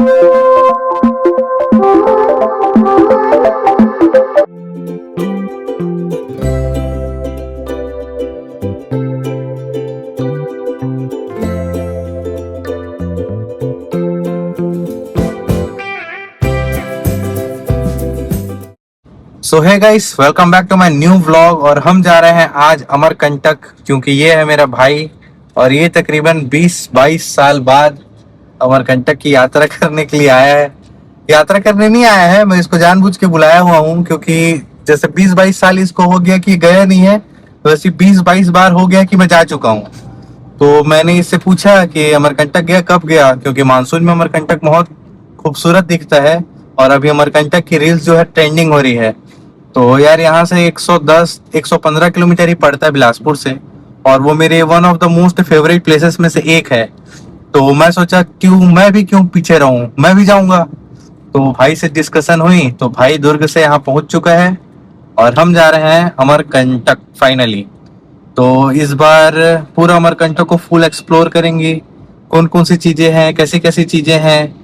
सो है guys, welcome back to my new vlog. और हम जा रहे हैं आज अमरकंटक, क्योंकि ये है मेरा भाई और ये तकरीबन 20-22 साल बाद अमरकंटक की यात्रा करने के लिए आया है। यात्रा करने नहीं आया है, मैं इसको जानबूझ के बुलाया हुआ हूँ, क्योंकि जैसे 20-22 साल इसको हो गया कि गया नहीं है, वैसे 20-22 बार हो गया कि मैं जा चुका हूँ। तो मैंने इससे पूछा कि अमरकंटक गया कब गया, क्योंकि मानसून में अमरकंटक बहुत खूबसूरत दिखता है और अभी अमरकंटक की रील्स जो है ट्रेंडिंग हो रही है। तो यार यहाँ से 110-115 किलोमीटर ही पड़ता है बिलासपुर से, और वो मेरे one of the most favourite places में से एक है। तो मैं सोचा मैं भी क्यों पीछे रहूं, मैं भी जाऊंगा। तो भाई से डिस्कशन हुई तो भाई दुर्ग से यहाँ पहुंच चुका है और हम जा रहे हैं अमरकंटक फाइनली। तो इस बार पूरा अमरकंटक को फुल एक्सप्लोर करेंगे, कौन कौन सी चीजें हैं, कैसी कैसी चीजें हैं।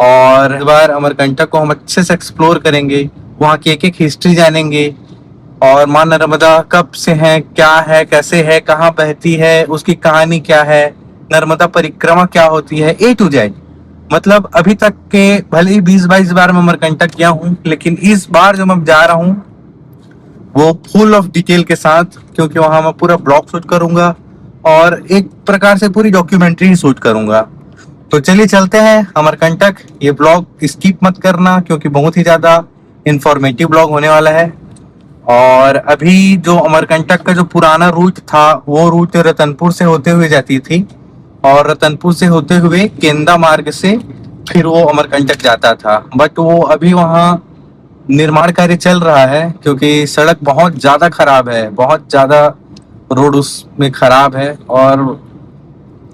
और इस बार अमरकंटक को हम अच्छे से एक्सप्लोर करेंगे, वहाँ की एक एक हिस्ट्री जानेंगे। और माँ नर्मदा कब से है, क्या है, कैसे है, कहाँ बहती है, उसकी कहानी क्या है, नर्मदा परिक्रमा क्या होती है, A to Z। मतलब अभी तक के भले ही 20-22 बार मैं अमरकंटक गया हूँ, लेकिन इस बार जो मैं जा रहा हूँ वो फुल ऑफ डिटेल के साथ, क्योंकि वहां मैं पूरा ब्लॉग शूट करूंगा और एक प्रकार से पूरी डॉक्यूमेंट्री शूट करूंगा। तो चलिए चलते हैं अमरकंटक। ये ब्लॉग स्किप मत करना, क्योंकि बहुत ही ज्यादा इंफॉर्मेटिव ब्लॉग होने वाला है। और अभी जो अमरकंटक का जो पुराना रूट था, वो रूट रतनपुर से होते हुए जाती थी, और रतनपुर से होते हुए केंदा मार्ग से फिर वो अमरकंटक जाता था। बट वो अभी वहाँ निर्माण कार्य चल रहा है, क्योंकि सड़क बहुत ज्यादा खराब है, बहुत ज्यादा रोड उसमें खराब है। और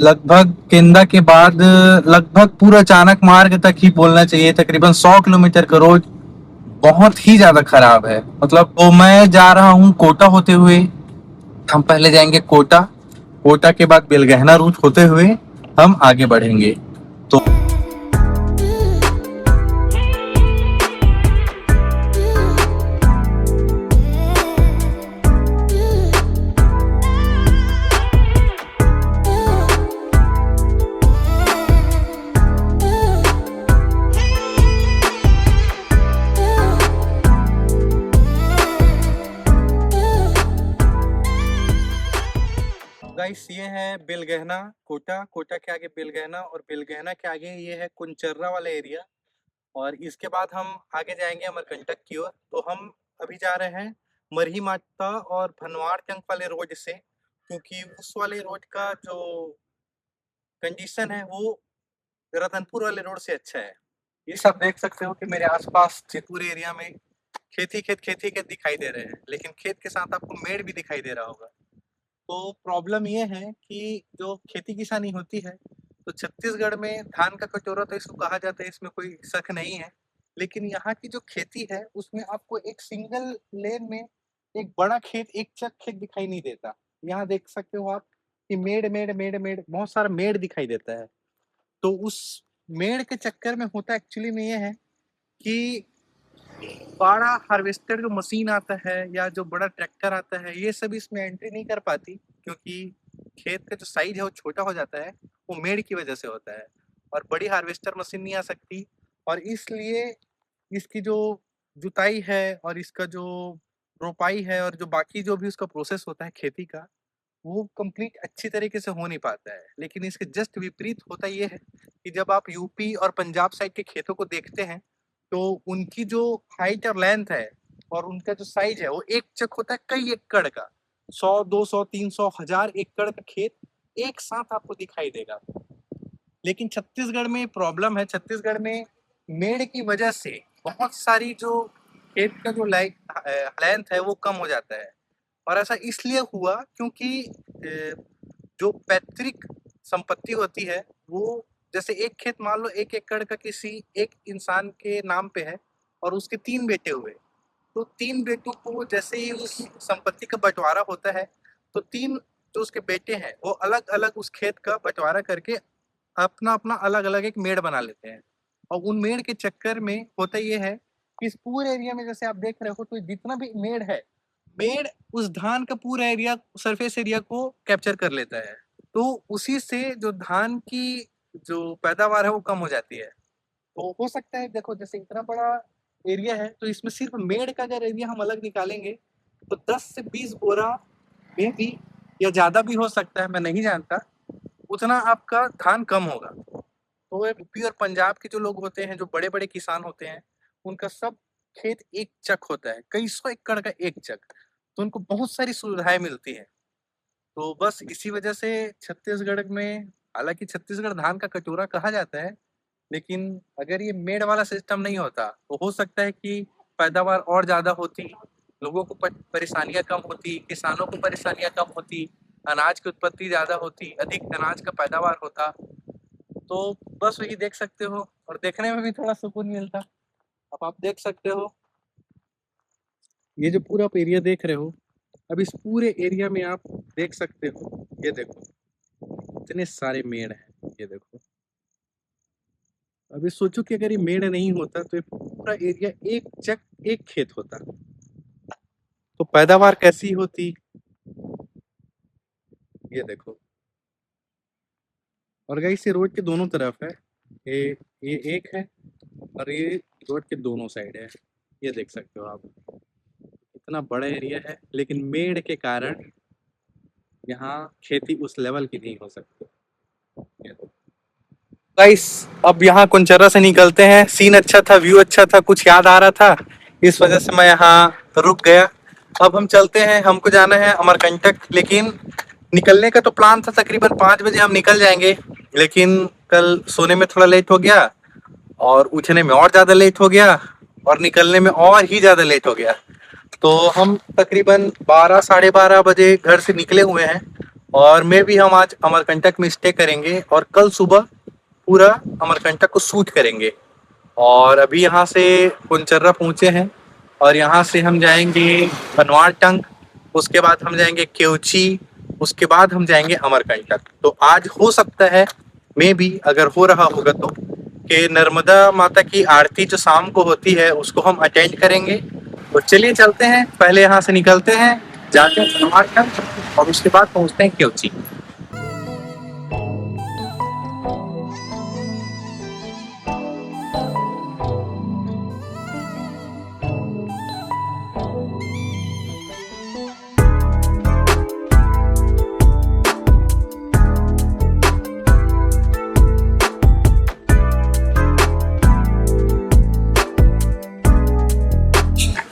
लगभग केंदा के बाद लगभग पूरा चाणक मार्ग तक ही बोलना चाहिए, तकरीबन 100 किलोमीटर का रोड बहुत ही ज्यादा खराब है। मतलब तो मैं जा रहा हूँ कोटा होते हुए। हम पहले जाएंगे कोटा, कोटा के बाद बेलगहना रूट होते हुए हम आगे बढ़ेंगे। तो गाइस, ये है बेलगहना कोटा, कोटा के आगे बेलगहना, और बेलगहना के आगे ये है कुंचर्रा वाला एरिया। और इसके बाद हम आगे जाएंगे अमरकंटक की ओर। तो हम अभी जा रहे हैं मरही माता और भनवाड़ टंक वाले रोड से, क्योंकि उस वाले रोड का जो कंडीशन है वो रतनपुर वाले रोड से अच्छा है। ये सब देख सकते हो कि मेरे आसपास चितपुर एरिया में खेती खेत दिखाई दे रहे हैं, लेकिन खेत के साथ आपको मेड़ भी दिखाई दे रहा होगा। तो प्रॉब्लम ये है कि जो खेती किसानी होती है, तो छत्तीसगढ़ में धान का कटोरा तो इसको कहा जाता है, इसमें कोई शक नहीं है। लेकिन यहाँ की जो खेती है उसमें आपको एक सिंगल लेन में एक बड़ा खेत, एक चक खेत दिखाई नहीं देता। यहाँ देख सकते हो आप कि मेड़ मेड़ मेड़ मेड़ बहुत सारा मेड़ दिखाई देता है। तो उस मेड़ के चक्कर में होता एक्चुअली में ये है कि बड़ा हार्वेस्टर जो मशीन आता है या जो बड़ा ट्रैक्टर आता है, ये सब इसमें एंट्री नहीं कर पाती, क्योंकि खेत का जो साइज है वो छोटा हो जाता है, वो मेड़ की वजह से होता है। और बड़ी हार्वेस्टर मशीन नहीं आ सकती, और इसलिए इसकी जो जुताई है और इसका जो रोपाई है और जो बाकी जो भी उसका प्रोसेस होता है खेती का, वो कंप्लीट अच्छी तरीके से हो नहीं पाता है। लेकिन इसके जस्ट विपरीत होता ये है कि जब आप यूपी और पंजाब साइड के खेतों को देखते हैं, तो उनकी जो हाइट और लेंथ है और उनका जो साइज है वो एक चक होता है कई एकड़ का। 100, 200, 300, 1000 एकड़ का खेत एक साथ आपको दिखाई देगा। लेकिन छत्तीसगढ़ में प्रॉब्लम है, छत्तीसगढ़ में मेड़ की वजह से बहुत सारी जो खेत का जो लेंथ है वो कम हो जाता है। और ऐसा इसलिए हुआ क्योंकि जो पैतृक संपत्ति होती है वो, जैसे एक खेत मान लो 1 एकड़ का किसी एक इंसान के नाम पे है और उसके 3 बेटे हुए, तो 3 बेटों को जैसे ही उस संपत्ति का बंटवारा होता है, तो 3 जो उसके बेटे हैं वो अलग अलग उस खेत का बंटवारा करके अपना अपना अलग अलग एक मेड़ बना लेते हैं। और उन मेड़ के चक्कर में होता ये है कि इस पूरे एरिया में जैसे आप देख रहे हो तो जितना भी मेड़ है, मेड़ उस धान का पूरा एरिया, सरफेस एरिया को कैप्चर कर लेता है। तो उसी से जो धान की जो पैदावार है वो कम हो जाती है। तो हो सकता है देखो जैसे इतना बड़ा एरिया है तो इसमें सिर्फ मेड़ का अगर एरिया हम अलग निकालेंगे तो 10 से 20 बोरा में भी या ज्यादा भी हो सकता है, मैं नहीं जानता, उतना आपका धान कम होगा। तो यूपी और पंजाब के जो लोग होते हैं, जो बड़े बड़े किसान होते हैं, उनका सब खेत एक चक होता है, कई सौ एकड़ का एक चक, तो उनको बहुत सारी सुविधाएं मिलती है। तो बस इसी वजह से छत्तीसगढ़ में, हालांकि छत्तीसगढ़ धान का कटोरा कहा जाता है, लेकिन अगर ये मेड़ वाला सिस्टम नहीं होता तो हो सकता है कि पैदावार और ज्यादा होती, लोगों को परेशानियां कम होती, किसानों को परेशानियां कम होती, अनाज की उत्पत्ति ज्यादा होती, अधिक अनाज का पैदावार होता। तो बस वही देख सकते हो, और देखने में भी थोड़ा सुकून मिलता। अब आप देख सकते हो ये जो पूरा आप एरिया देख रहे हो, अब इस पूरे एरिया में आप देख सकते हो, ये देखो इतने सारे मेड़ हैं, ये देखो। अभी सोचो कि अगर ये मेड़ नहीं होता तो ये पूरा एरिया एक चक एक खेत होता, तो पैदावार कैसी होती, ये देखो। और गाइस ये रोड के दोनों तरफ है, ये एक है और ये रोड के दोनों साइड है, ये देख सकते हो आप। इतना बड़ा एरिया है लेकिन मेड़ के कारण यहाँ खेती उस लेवल की नहीं हो सकती। गाइस अब यहाँ कुंचर्रा से निकलते हैं, सीन अच्छा था, व्यू अच्छा था, कुछ याद आ रहा था, इस वजह से मैं यहाँ रुक गया। अब हम चलते हैं, हमको जाना है अमरकंटक, लेकिन निकलने का तो प्लान था तकरीबन 5 बजे हम निकल जाएंगे, लेकिन कल सोने में थोड़ा लेट हो गया और उठने में और ज्यादा लेट हो गया और निकलने में और ही ज्यादा लेट हो गया। तो हम तकरीबन 12 साढ़े 12 बजे घर से निकले हुए हैं और मैं भी हम आज अमरकंटक में स्टे करेंगे और कल सुबह पूरा अमरकंटक को शूट करेंगे। और अभी यहाँ से कुंचर्रा पहुँचे हैं और यहाँ से हम जाएंगे बनवार टंग, उसके बाद हम जाएंगे केवची, उसके बाद हम जाएंगे अमरकंटक। तो आज हो सकता है मैं भी, अगर हो रहा होगा तो, कि नर्मदा माता की आरती जो शाम को होती है उसको हम अटेंड करेंगे। तो चलिए चलते हैं, पहले यहाँ से निकलते हैं, जाते हैं बनवार टंग और उसके बाद पहुँचते हैं केवची।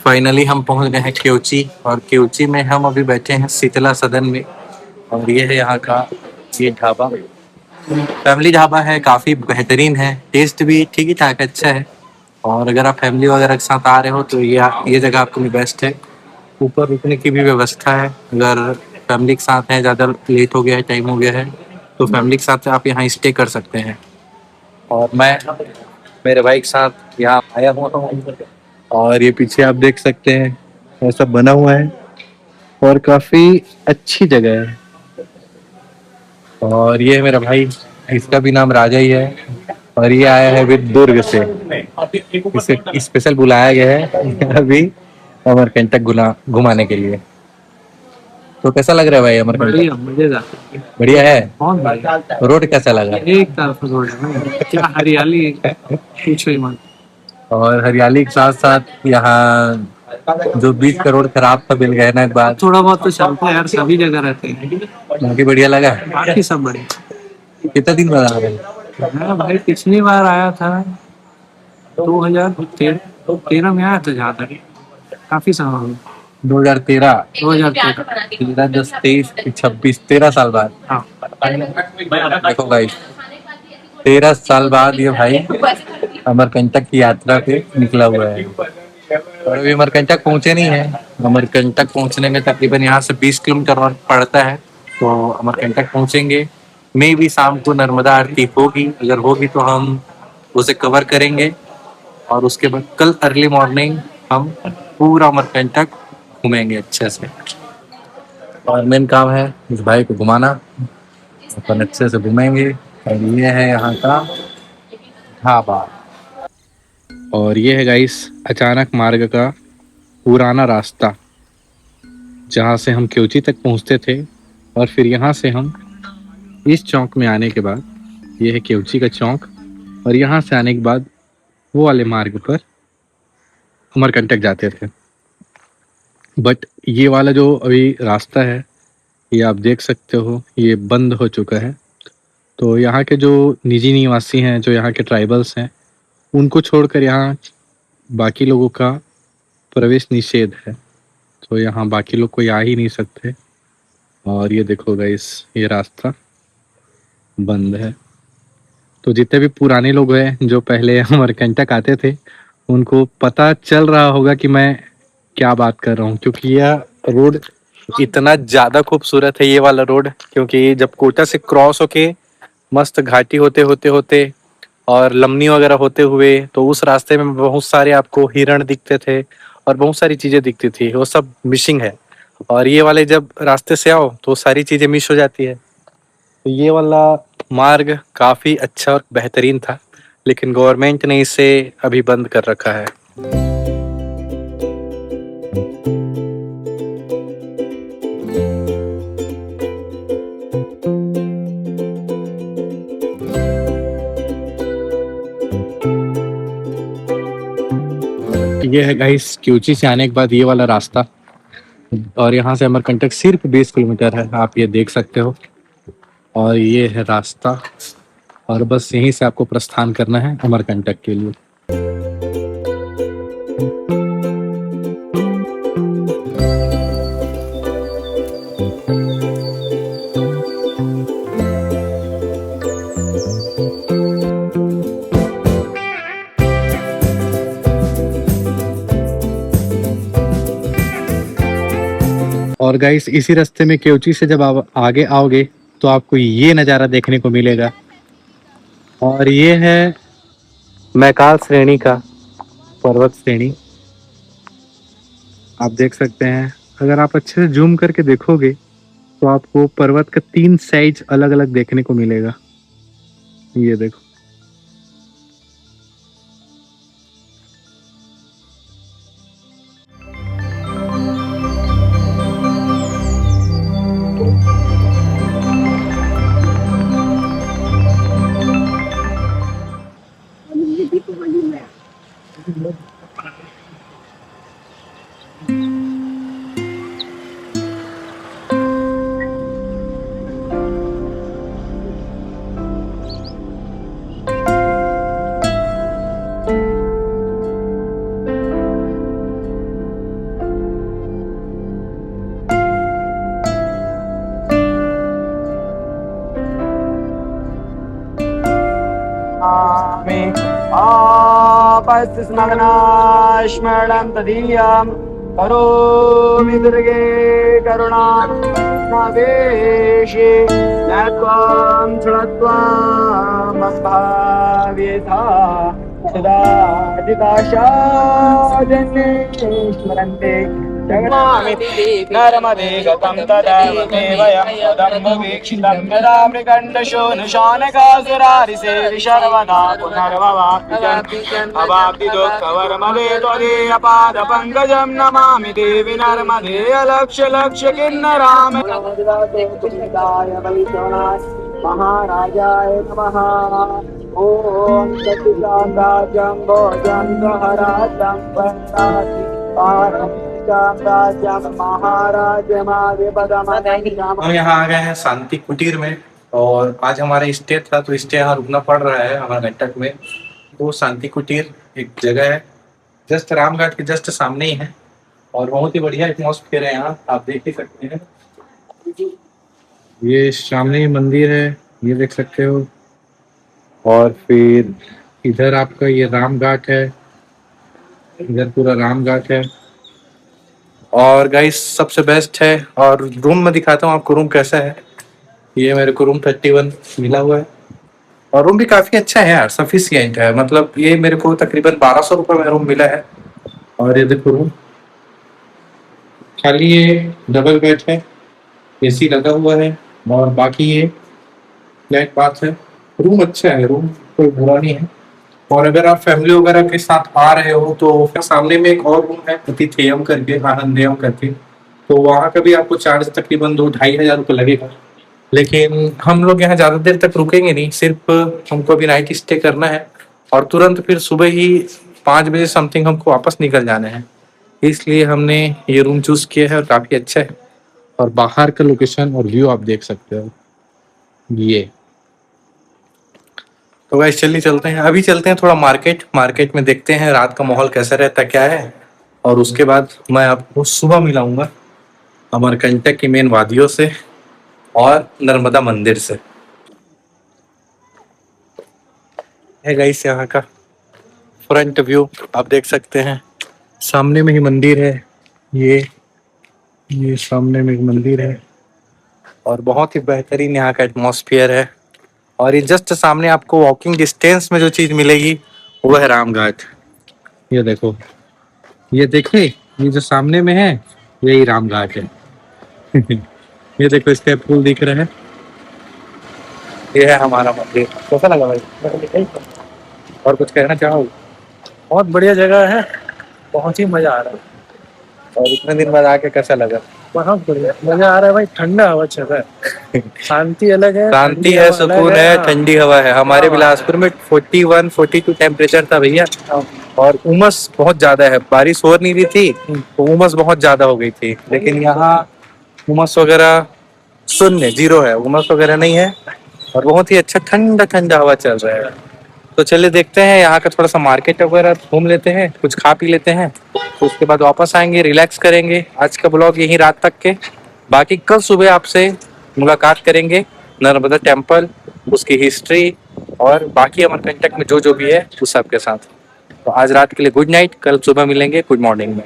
फाइनली हम पहुंच गए हैं केवची, और केवची में हम अभी बैठे हैं शीतला सदन में, और ये है यहाँ का ये ढाबा, फैमिली ढाबा है, काफ़ी बेहतरीन है, टेस्ट भी ठीक ही ठाक अच्छा है। और अगर आप फैमिली वगैरह के साथ आ रहे हो तो ये जगह आपके लिए बेस्ट है। ऊपर रुकने की भी व्यवस्था है, अगर फैमिली के साथ हैं, ज़्यादा लेट हो गया है, टाइम हो गया है, तो फैमिली के साथ आप यहाँ स्टे कर सकते हैं। और मैं मेरे भाई के साथ यहाँ आया हुआ हूँ, और ये पीछे आप देख सकते हैं ऐसा बना हुआ है और काफी अच्छी जगह है। और ये है मेरा भाई, इसका भी नाम राजा ही है, और ये आया है विद दुर्ग से, इसे स्पेशल बुलाया गया है अभी अमरकंटक घुमाने के लिए। तो कैसा लग रहा है भाई अमरकंटक? बढ़िया मजेदार, बढ़िया है। बहुत बढ़िया। रोड कैसा लगा? एक तरफ रोड है, क्या हरियाली, पूछो ही मत। और हरियाली के साथ साथ यहाँ जो 20 करोड़ खराब था बिल गए ना एक बार, थोड़ा बहुत तो चलता है यार, सभी जगह रहते हैं। बाकी बढ़िया लगा। बाकी सब बढ़िया। कितना दिन बाद आ गए? मैं भाई पिछली बार आया था 2013 में आया था, जहाँ तक काफी समय हो गया। 2013, 2013 13, 10, 23, 26, 13 साल बाद। हाँ। देखो भाई 13 साल बाद ये भाई अमरकंटक की यात्रा पे निकला हुआ है, और अभी अमरकंटक पहुंचे नहीं है। अमरकंटक पहुंचने में तकरीबन यहाँ से 20 किलोमीटर और पड़ता है, तो अमरकंटक पहुंचेंगे। मे भी शाम को नर्मदा आरती होगी, अगर होगी तो हम उसे कवर करेंगे, और उसके बाद कल अर्ली मॉर्निंग हम पूरा अमरकंटक घूमेंगे अच्छे से। और मेन काम है इस भाई को घुमाना, अपन अच्छे से घूमेंगे। और ये है यहाँ का ढाबा, और ये है गाइस अचानक मार्ग का पुराना रास्ता, जहाँ से हम क्योची तक पहुँचते थे। और फिर यहाँ से हम इस चौक में आने के बाद, ये है क्योची का चौक, और यहाँ से आने के बाद वो वाले मार्ग पर अमरकंटक जाते थे। बट ये वाला जो अभी रास्ता है, ये आप देख सकते हो, ये बंद हो चुका है। तो यहाँ के जो निजी निवासी हैं, जो यहाँ के ट्राइबल्स हैं, उनको छोड़कर यहाँ बाकी लोगों का प्रवेश निषेध है। तो यहाँ बाकी लोग कोई आ ही नहीं सकते। और ये देखो गाइस, ये रास्ता बंद है। तो जितने भी पुराने लोग हैं जो पहले अमरकंटक आते थे, उनको पता चल रहा होगा कि मैं क्या बात कर रहा हूँ, क्योंकि यह रोड इतना ज़्यादा खूबसूरत है, ये वाला रोड। क्योंकि जब कोटा से क्रॉस होके मस्त घाटी होते होते होते और लमनी वगैरह होते हुए, तो उस रास्ते में बहुत सारे आपको हिरण दिखते थे और बहुत सारी चीज़ें दिखती थी, वो सब मिसिंग है। और ये वाले जब रास्ते से आओ तो सारी चीज़ें मिस हो जाती है। तो ये वाला मार्ग काफ़ी अच्छा और बेहतरीन था, लेकिन गवर्नमेंट ने इसे अभी बंद कर रखा है। ये है गाइस क्यूची से आने के बाद ये वाला रास्ता, और यहाँ से अमरकंटक सिर्फ 20 किलोमीटर है, आप ये देख सकते हो। और ये है रास्ता, और बस यहीं से आपको प्रस्थान करना है अमरकंटक के लिए। और गाइस इसी रास्ते में केवची से जब आप आगे आओगे तो आपको ये नज़ारा देखने को मिलेगा। और ये है मैकाल श्रेणी का पर्वत श्रेणी, आप देख सकते हैं। अगर आप अच्छे से जूम करके देखोगे तो आपको पर्वत का 3 साइज अलग अलग देखने को मिलेगा। ये देखो, आपस्मगनाश्मरणं तदीयं करोमि दुर्गे करुणावेशे ज्ञात्वां छुणत्वामस्भाव्यथा सदा जिताशाजन्ये स्मरन्ते नर्मदे गतं तदैव मे वयं पदम्बवीक्षितं यदा मृगण्डशो निशानकासुरारिसे विशर्वदा पुनर्भवाप्तिजन् अवाप्ति दुःखवर्मदे त्वदीयपादपङ्कजं नमामि देवि नर्मदे अलक्ष्य लक्ष्य किन्नराम महाराजाय नमः। ॐ सच्चिदानन्दं भोजं सहराजं वन्दामि हम यहाँ आ गए हैं शांति कुटीर में, और आज हमारा स्टे था तो स्टे यहाँ रुकना पड़ रहा है अमरकंटक में। तो शांति कुटीर एक जगह है, जस्ट रामघाट के जस्ट सामने ही है, और बहुत ही बढ़िया एटमॉस्फेयर है यहाँ, आप देख ही सकते हैं। ये सामने ही मंदिर है, ये देख सकते हो। और फिर इधर आपका ये रामघाट है, इधर पूरा रामघाट है। और गाइस सबसे बेस्ट है, और रूम में दिखाता हूँ आपको रूम कैसा है। ये मेरे को रूम 31 मिला हुआ है, और रूम भी काफी अच्छा है यार, सफिशियंट है। मतलब ये मेरे को तकरीबन 1200 रुपये में रूम मिला है। और ये देखो रूम खाली, ये डबल बेड है, एसी लगा हुआ है, और बाकी ये फ्लैट बाथ है। रूम अच्छा है, रूम कोई बुरा नहीं है। और अगर आप फैमिली वगैरह के साथ आ रहे हो तो फिर सामने में एक और रूम है अतिथेयम करके, आनंदेयम करके, तो वहाँ का भी आपको चार्ज तकरीबन 2-2,500 रुपये लगेगा। लेकिन हम लोग यहाँ ज़्यादा देर तक रुकेंगे नहीं, सिर्फ हमको अभी नाइट स्टे करना है और तुरंत फिर सुबह ही 5 बजे समथिंग हमको वापस निकल जाना है। इसलिए हमने ये रूम चूज़ किया है और काफ़ी अच्छा है। और बाहर का लोकेशन और व्यू आप देख सकते हो ये। तो गाइस चलिए चलते हैं, अभी चलते हैं थोड़ा मार्केट में देखते हैं रात का माहौल कैसा रहता क्या है, और उसके बाद मैं आपको सुबह मिलाऊंगा अमरकंटक की मेन वादियों से और नर्मदा मंदिर से। है गाइस यहाँ का फ्रंट व्यू आप देख सकते हैं, सामने में ही मंदिर है, ये सामने में एक मंदिर है और बहुत ही बेहतरीन यहाँ का एटमॉस्फेयर है। और ये जस्ट सामने आपको वॉकिंग डिस्टेंस में जो चीज़ मिलेगी वो है रामघाट। ये देखो, ये देखिए, ये जो सामने में है यही रामघाट है। ये देखो इसका पुल दिख रहा है, ये है हमारा मंदिर। कैसा लगा भाई? और कुछ कहना चाहो? बहुत बढ़िया जगह है, बहुत ही मजा आ रहा है। और इतने दिन बाद आके कैसा लगा? बहुत बढ़िया मजा आ रहा है भाई, ठंडा हवा चल रहा है, शांति अलग है, शांति ठंडी है, हवा अलग सुकून है, हाँ। ठंडी हवा है। हमारे हाँ। बिलासपुर में 41-42 टेम्परेचर था भैया, और उमस बहुत ज्यादा है, बारिश हो नहीं रही थी तो उमस बहुत ज्यादा हो गई थी। लेकिन यहाँ उमस वगैरह शून्य, जीरो है, उमस वगैरह नहीं है और बहुत ही अच्छा ठंडा ठंडा हवा चल रहा है। तो चलिए देखते हैं यहाँ का थोड़ा सा मार्केट वगैरह घूम लेते हैं, कुछ खा पी लेते हैं, तो उसके बाद वापस आएंगे, रिलैक्स करेंगे। आज का ब्लॉग यहीं रात तक के, बाकी कल सुबह आपसे मुलाकात करेंगे नर्मदा टेम्पल, उसकी हिस्ट्री और बाकी अमरकंटक में जो जो भी है उस सब के साथ। तो आज रात के लिए गुड नाइट, कल सुबह मिलेंगे गुड मॉर्निंग में।